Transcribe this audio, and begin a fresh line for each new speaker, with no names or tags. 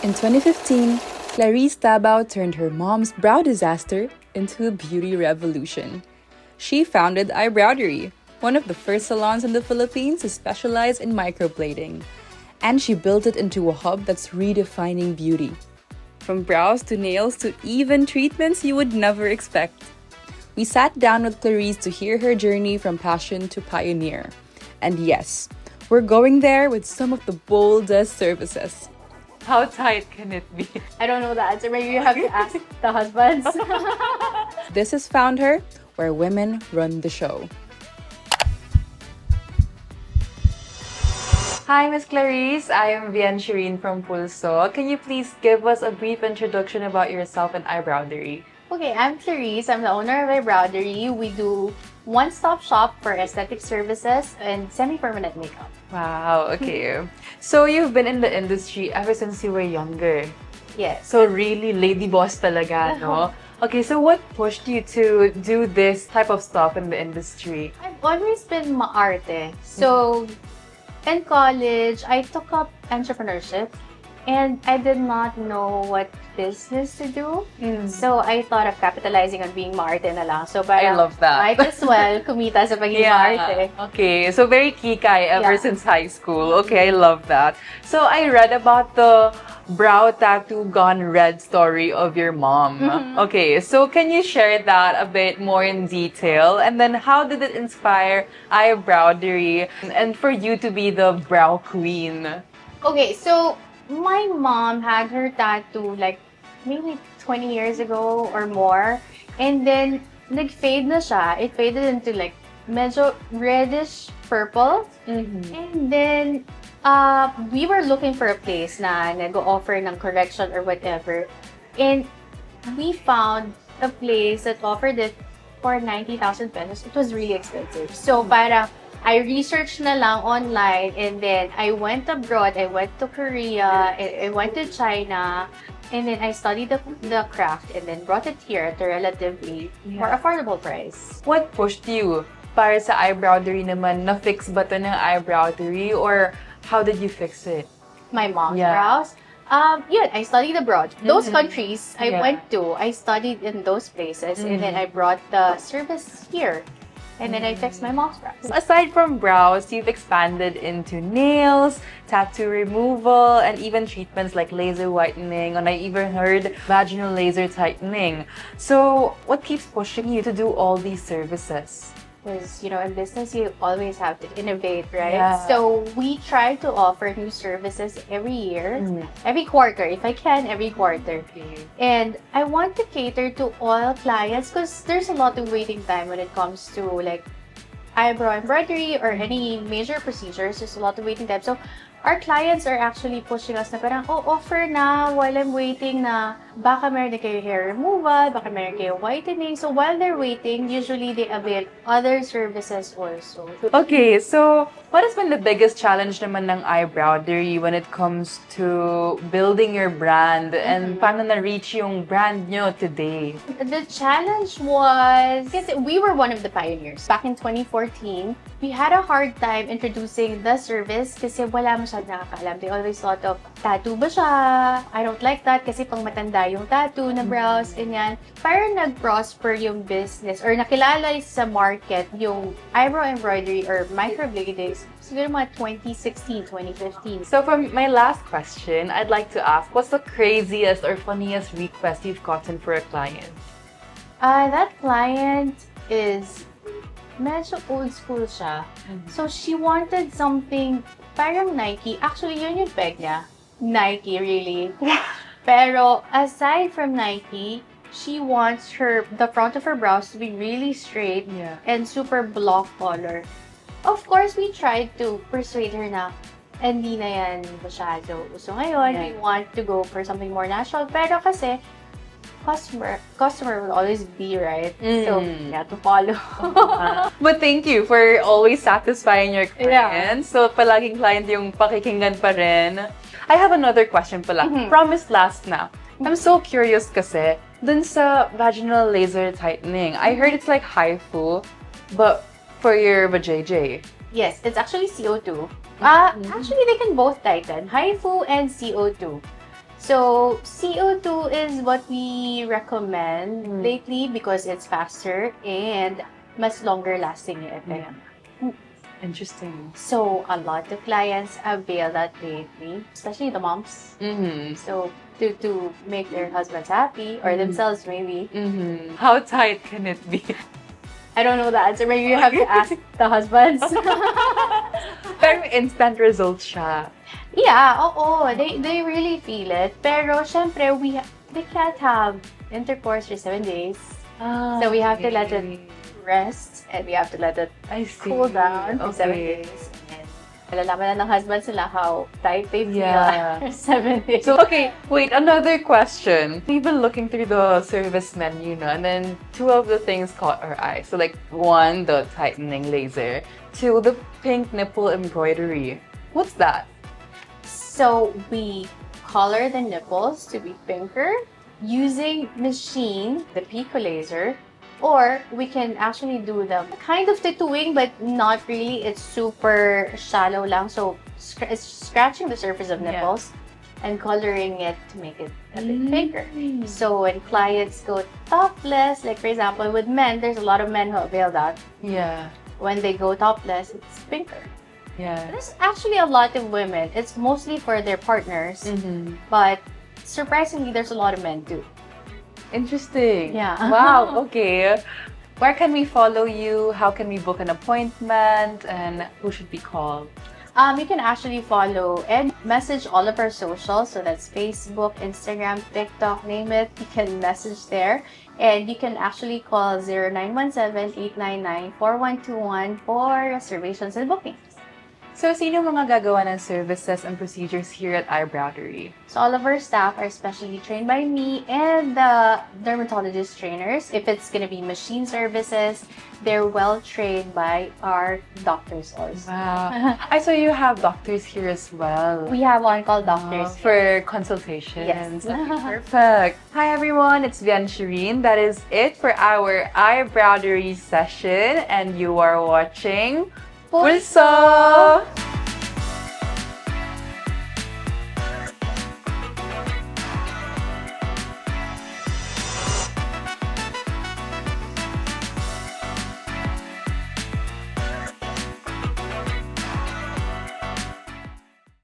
In 2015, Klarisse Tabao turned her mom's brow disaster into a beauty revolution. She founded Eyebrowdery, one of the first salons in the Philippines to specialize in microblading. And she built it into a hub that's redefining beauty. From brows to nails to even treatments you would never expect. We sat down with Klarisse to hear her journey from passion to pioneer. And yes, we're going there with some of the boldest services. How tight can it be?
I don't know the answer. Maybe you have to ask the husbands.
This is FoundHer, where women run the show. Hi, Miss Klarisse. I am Vienne Shirin from Pulso. Can you please give us a brief introduction about yourself and Eyebrowdery?
Okay, I'm Klarisse. I'm the owner of Eyebrowdery. We do one-stop shop for aesthetic services and semi-permanent makeup.
Wow, okay. So you've been in the industry ever since you were younger.
Yes.
So really lady boss talaga, no? Okay, so what pushed you to do this type of stuff in the industry?
I've always been maarte. So, in college, I took up entrepreneurship and I did not know what business to do. So, I thought of capitalizing on being maarte na lang. So,
I love that.
Might as well kumita sa pagiging maarte.
Okay, so very kikay ever since high school. Okay, I love that. So, I read about the brow tattoo gone red story of your mom. Okay, so can you share that a bit more in detail? And then how did it inspire Eyebrowdery and for you to be the brow queen?
Okay, so my mom had her tattoo like maybe 20 years ago or more. And then nag-fade na siya. It faded into like medyo reddish purple. And then we were looking for a place na nag-offer ng correction or whatever. And we found a place that offered it for 90,000 pesos. It was really expensive. So parang I researched na lang online and then I went abroad. I went to Korea, I went to China, and then I studied the craft and then brought it here at a relatively more affordable price.
What pushed you para sa Eyebrowdery naman? Na-fix ba to ng Eyebrowdery or how did you fix it?
My mom's brows? I studied abroad. Those countries I went to, I studied in those places and then I brought the service here. And then I fixed my mom's brows.
Aside from brows, you've expanded into nails, tattoo removal, and even treatments like laser whitening, and I even heard vaginal laser tightening. So, what keeps pushing you to do all these services?
Because, in business, you always have to innovate, right?
Yeah.
So we try to offer new services every year, every quarter, if I can, every quarter. And I want to cater to all clients because there's a lot of waiting time when it comes to like eyebrow embroidery or any major procedures. There's a lot of waiting time. So our clients are actually pushing us na parang, offer na while I'm waiting na baka meron na kayo hair removal, baka meron kayo whitening. So while they're waiting, usually they avail other services also.
Okay, so what has been the biggest challenge naman ng Eyebrowdery when it comes to building your brand and paano na-reach yung brand nyo today?
The challenge was, kasi we were one of the pioneers. Back in 2014, we had a hard time introducing the service kasi wala masyadong nakakaalam. They always thought of, tattoo ba siya? I don't like that kasi pang matanda yung tattoo na brows, ganyan. Parang nag-prosper yung business or nakilala sa market yung eyebrow embroidery or microblading siguro mga 2016, 2015.
So for my last question, I'd like to ask, what's the craziest or funniest request you've gotten for a client?
That client is medyo old school siya. So she wanted something parang Nike. Actually, yun yung peg niya. Nike, really. Pero aside from Nike, she wants the front of her brows to be really straight and super block color. Of course, we tried to persuade her na hindi na yan masyado. So ngayon, we want to go for something more natural. Pero kasi, customer will always be right. So, you have to follow.
But thank you for always satisfying your clients. So, palaging client yung pakikinggan pa rin. I have another question pala. Promise last na. I'm so curious kasi, dun sa vaginal laser tightening, I heard it's like HIFU, but for your vajayjay.
Yes, it's actually CO2. Actually, they can both tighten. HIFU and CO2. So CO2 is what we recommend lately because it's faster and much longer lasting yung effect.
Interesting.
So a lot of clients avail that lately, especially the moms. So to make their husbands happy or themselves maybe.
How tight can it be?
I don't know the answer. Maybe you have to ask the husbands.
Pero instant results siya.
Yeah, they really feel it. Pero syempre they can't have intercourse for 7 days. So we have to let it rest and we have to let it cool down for 7 days. And malalaman na ng husband sila how tight they feel for 7 days.
So, okay, wait, another question. We've been looking through the service menu, no? And then 2 of the things caught our eye. So, like, 1, the tightening laser. 2, the pink nipple embroidery. What's that?
So, we color the nipples to be pinker using machine, the pico laser, or we can actually do the kind of tattooing, but not really. It's super shallow lang. So it's scratching the surface of nipples and coloring it to make it a bit pinker. So when clients go topless, like for example, with men, there's a lot of men who avail that.
Yeah.
When they go topless, it's pinker.
Yeah.
There's actually a lot of women. It's mostly for their partners, but surprisingly, there's a lot of men too.
Interesting.
Yeah.
Wow, okay. Where can we follow you? How can we book an appointment? And who should we call?
You can actually follow and message all of our socials. So that's Facebook, Instagram, TikTok, name it. You can message there. And you can actually call 0917-899-4121 for reservations and bookings.
So, sino mga gagawa ng services and procedures here at Eyebrowdery?
So all of our staff are specially trained by me and the dermatologist trainers. If it's going to be machine services, they're well trained by our doctors also.
Wow. I saw you have doctors here as well.
We have one called doctors.
For consultations.
Yes.
Okay, perfect. Hi everyone, it's Vienne Shirin. That is it for our Eyebrowdery session and you are watching Pulso!